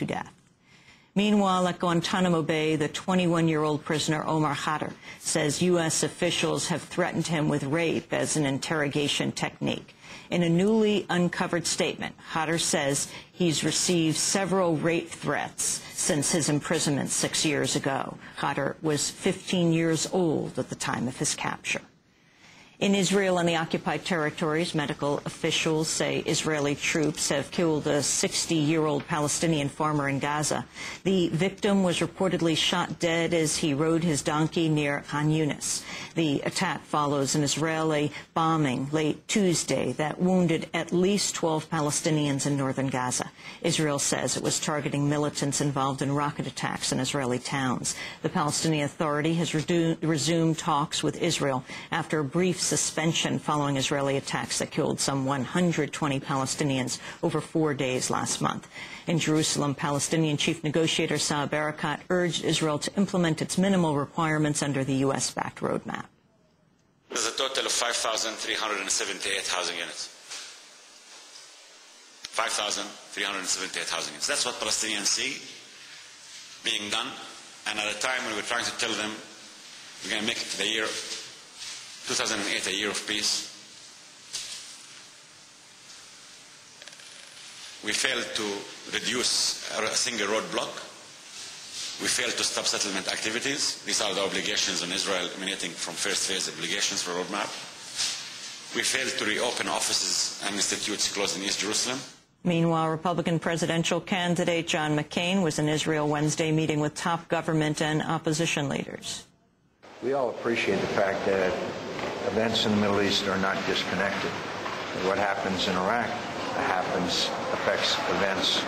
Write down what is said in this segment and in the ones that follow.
to death. Meanwhile, at Guantanamo Bay, the 21-year-old prisoner Omar Khader says U.S. officials have threatened him with rape as an interrogation technique. In a newly uncovered statement, Khader says he's received several rape threats since his imprisonment 6 years ago. Khader was 15 years old at the time of his capture. In Israel and the occupied territories, medical officials say Israeli troops have killed a 60-year-old Palestinian farmer in Gaza. The victim was reportedly shot dead as he rode his donkey near Khan Yunis. The attack follows an Israeli bombing late Tuesday that wounded at least 12 Palestinians in northern Gaza. Israel says it was targeting militants involved in rocket attacks in Israeli towns. The Palestinian Authority has resumed talks with Israel after a brief suspension following Israeli attacks that killed some 120 Palestinians over 4 days last month. In Jerusalem, Palestinian chief negotiator Saeb Erekat urged Israel to implement its minimal requirements under the U.S.-backed roadmap. There's a total of 5,378 housing units. 5,378 housing units. That's what Palestinians see being done. And at a time when we're trying to tell them we're going to make it to the year 2008, a year of peace, we failed to reduce a single roadblock. We failed to stop settlement activities. These are the obligations on Israel emanating from first phase obligations for roadmap. We failed to reopen offices and institutes closed in East Jerusalem. Meanwhile, Republican presidential candidate John McCain was in Israel Wednesday meeting with top government and opposition leaders. We all appreciate the fact that events in the Middle East are not disconnected. What happens in Iraq affects events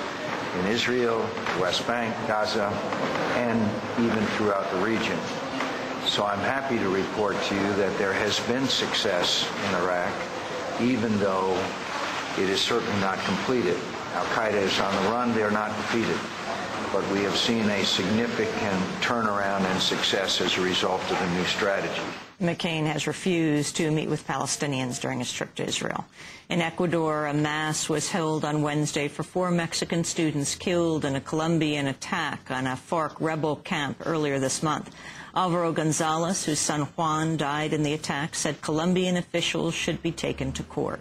in Israel, the West Bank, Gaza, and even throughout the region. So I'm happy to report to you that there has been success in Iraq, even though it is certainly not completed. Al-Qaeda is on the run, they're not defeated. But we have seen a significant turnaround and success as a result of the new strategy. McCain has refused to meet with Palestinians during his trip to Israel. In Ecuador, a mass was held on Wednesday for 4 Mexican students killed in a Colombian attack on a FARC rebel camp earlier this month. Alvaro Gonzalez, whose son Juan died in the attack, said Colombian officials should be taken to court.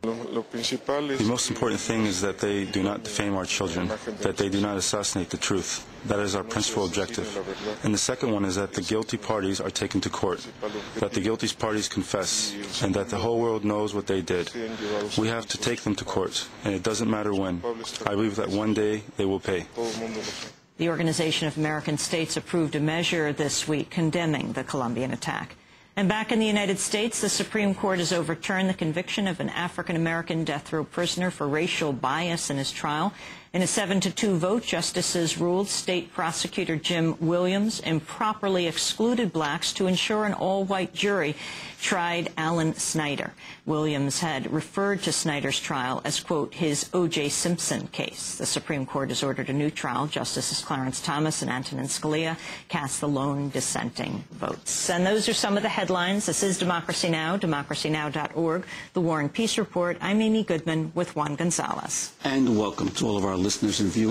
The most important thing is that they do not defame our children, that they do not assassinate the truth. That is our principal objective. And the second one is that the guilty parties are taken to court, that the guilty parties confess, and that the whole world knows what they did. We have to take them to court, and it doesn't matter when. I believe that one day they will pay. The Organization of American States approved a measure this week condemning the Colombian attack. And back in the United States, the Supreme Court has overturned the conviction of an African-American death row prisoner for racial bias in his trial. In a 7-2 vote, justices ruled State Prosecutor Jim Williams improperly excluded blacks to ensure an all-white jury tried Alan Snyder. Williams had referred to Snyder's trial as, quote, his O.J. Simpson case. The Supreme Court has ordered a new trial. Justices Clarence Thomas and Antonin Scalia cast the lone dissenting votes. And those are some of the headlines. This is Democracy Now!, democracynow.org, The War and Peace Report. I'm Amy Goodman with Juan Gonzalez. And welcome to all of our listeners and viewers.